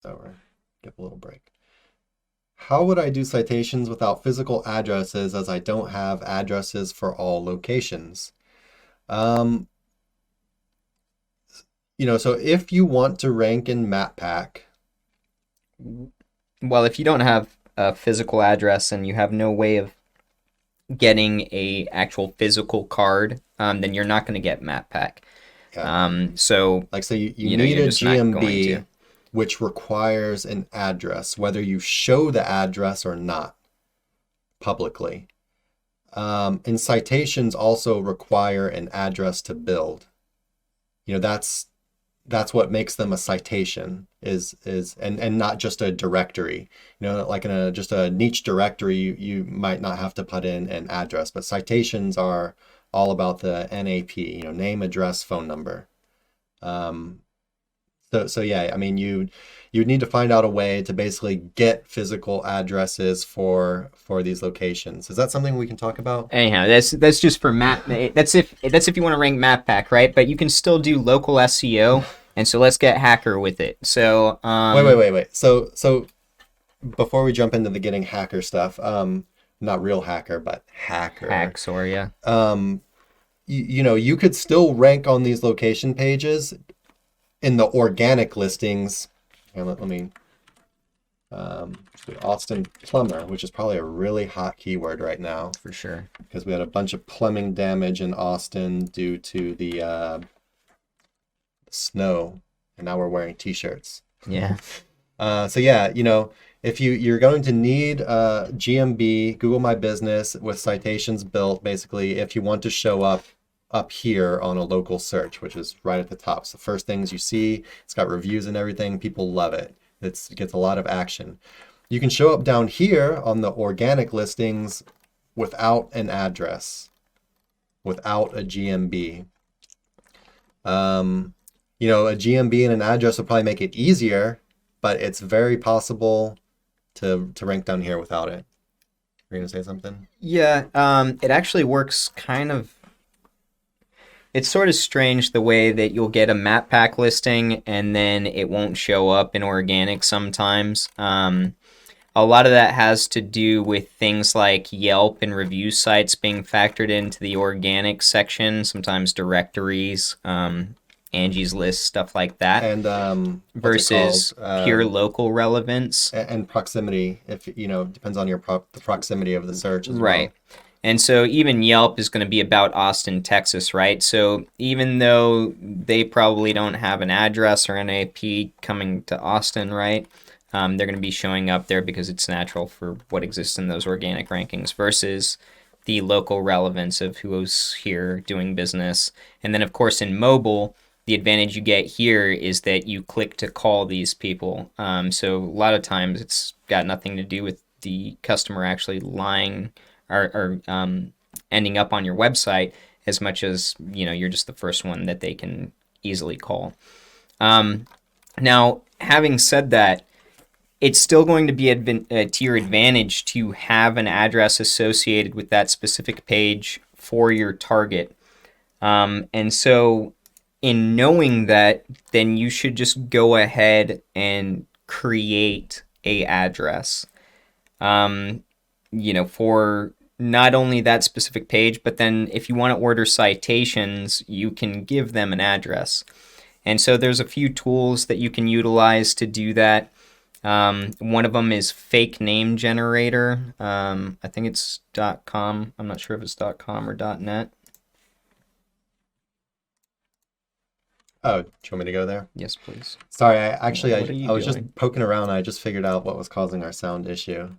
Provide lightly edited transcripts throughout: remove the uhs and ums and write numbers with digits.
So we're give a little break. How would I do citations without physical addresses as I don't have addresses for all locations? Um, so if you want to rank in map pack, Well, if you don't have a physical address and you have no way of getting a actual physical card, then you're not going to get map pack. yeah, So like so you need you're a just not going GMB to. which requires an address, whether you show the address or not publicly. And citations also require an address to build. That's what makes them a citation is and not just a directory. Like in a just a niche directory, you might not have to put in an address, but citations are all about the NAP, name, address, phone number. Um, so yeah, I mean you'd need to find out a way to basically get physical addresses for these locations. Is that something we can talk about? Anyhow, that's just for map. That's if you want to rank map pack, right? But you can still do local SEO, and so let's get hacker with it. So Wait. So before we jump into the getting hacker stuff, not real hacker, but hacker. Hacksoria. You could still rank on these location pages in the organic listings. And let me Austin plumber, which is probably a really hot keyword right now For sure. because we had a bunch of plumbing damage in Austin due to the snow, and now we're wearing t-shirts. Yeah. So yeah, if you're going to need GMB, Google My Business with citations built, basically, if you want to show up here on a local search, which is right at the top. So the first things you see, it's got reviews and everything. People love it. It gets a lot of action. You can show up down here on the organic listings without an address, without a GMB. A GMB and an address would probably make it easier, but it's very possible to rank down here without it. You're gonna say something? Yeah. It actually works kind of. It's sort of strange the way that you'll get a map pack listing and then it won't show up in organic sometimes. A lot of that has to do with things like Yelp and review sites being factored into the organic section, sometimes directories, Angie's List, stuff like that, And what's it versus called? pure local relevance. And proximity, if depends on the proximity of the search as well. Right. And so even Yelp is going to be about Austin, Texas, right? So even though they probably don't have an address or an AP coming to Austin, right? They're going to be showing up there because it's natural for what exists in those organic rankings versus the local relevance of who's here doing business. And then, of course, in mobile, the advantage you get here is that you click to call these people. So a lot of times it's got nothing to do with the customer actually lying or ending up on your website as much as you're just the first one that they can easily call. Now, having said that, it's still going to be to your advantage to have an address associated with that specific page for your target. And so in knowing that, then you should just go ahead and create a address, for not only that specific page, but then if you want to order citations, you can give them an address. And so there's a few tools that you can utilize to do that. One of them is fake name generator. I think it's .com. I'm not sure if it's .com or .net. Oh, do you want me to go there? Yes, please. Sorry, What are you I was just doing? poking around. I just figured out what was causing our sound issue.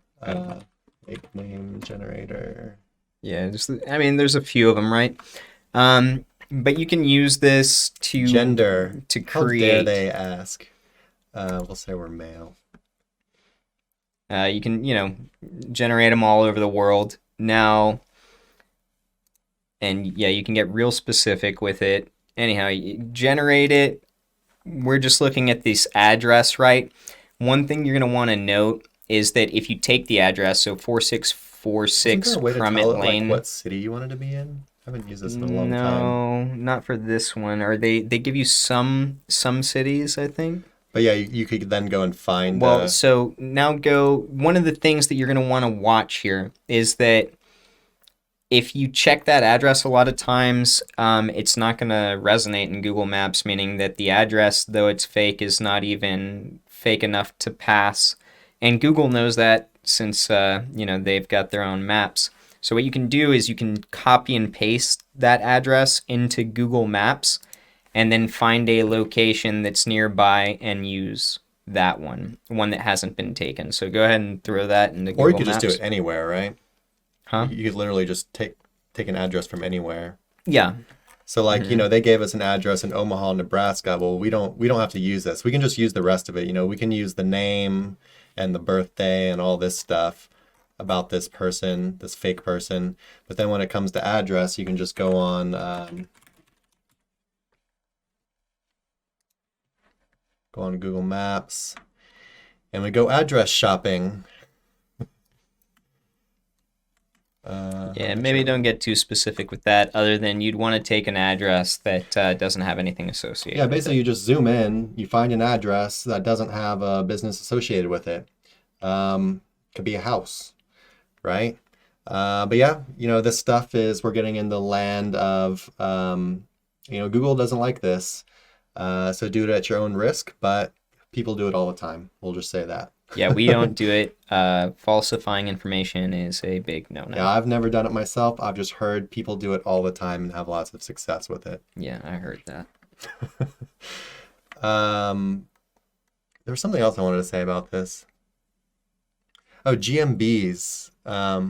Fake name generator. Yeah, there's a few of them, right? But you can use this Gender. to How dare create. they ask? We'll say we're male. You can, generate them all over the world now, and yeah, you can get real specific with it. Anyhow, you generate it. We're just looking at this address, right? One thing you're going to want to note is that if you take the address, so Isn't 4646 there a way to Crummett tell it like Lane. what city you wanted to be in? I haven't used this in a long time. No, not for this one. Or they give you some cities, I think. But yeah, you could then go and find. Well, so now one of the things that you're going to want to watch here is that if you check that address a lot of times, it's not going to resonate in Google Maps, meaning that the address, though it's fake, is not even fake enough to pass. And Google knows that since, they've got their own maps. So what you can do is you can copy and paste that address into Google Maps and then find a location that's nearby and use that one that hasn't been taken. So go ahead and throw that into Google Maps. Or you could just do it anywhere, right? Huh? You could literally just take an address from anywhere. Yeah. So like, they gave us an address in Omaha, Nebraska. Well, we don't have to use this. We can just use the rest of it. We can use the name and the birthday and all this stuff about this person, this fake person. But then when it comes to address, you can just go on Google Maps and we go address shopping. Maybe don't get too specific with that, other than you'd want to take an address that doesn't have anything associated with basically you just zoom in, you find an address that doesn't have a business associated with it. Could be a house, right? But yeah, this stuff we're getting in the land of, Google doesn't like this. So do it at your own risk, but people do it all the time. We'll just say that. Yeah, we don't do it. Falsifying information is a big no-no. Yeah, I've never done it myself. I've just heard people do it all the time and have lots of success with it. Yeah, I heard that. There was something else I wanted to say about this. Oh, GMBs. Yeah,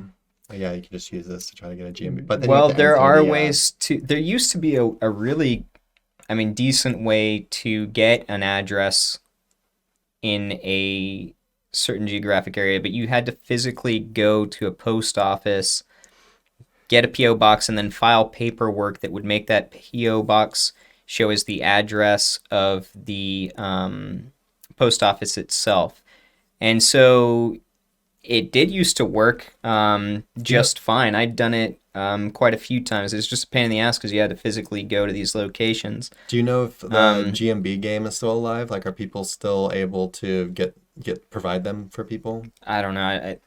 you can just use this to try to get a GMB. But then there are ways to. There used to be a really, decent way to get an address in a certain geographic area, but you had to physically go to a post office, get a PO box, and then file paperwork that would make that PO box show as the address of the post office itself. And so it did used to work just fine. I'd done it quite a few times. It's just a pain in the ass because you had to physically go to these locations. Do you know if the GMB game is still alive? Like, are people still able to provide them for people? I don't know.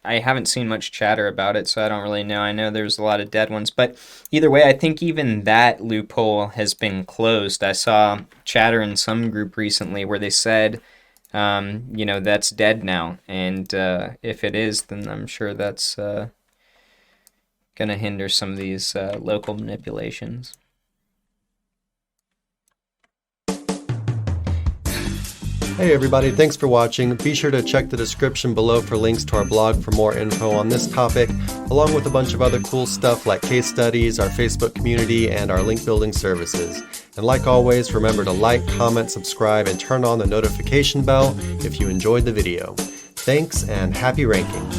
I haven't seen much chatter about it, so I don't really know. I know there's a lot of dead ones, but either way, I think even that loophole has been closed. I saw chatter in some group recently where they said, that's dead now, and if it is, then I'm sure that's going to hinder some of these local manipulations. Hey everybody, thanks for watching. Be sure to check the description below for links to our blog for more info on this topic, along with a bunch of other cool stuff like case studies, our Facebook community, and our link building services. And like always, remember to like, comment, subscribe, and turn on the notification bell if you enjoyed the video. Thanks and happy ranking.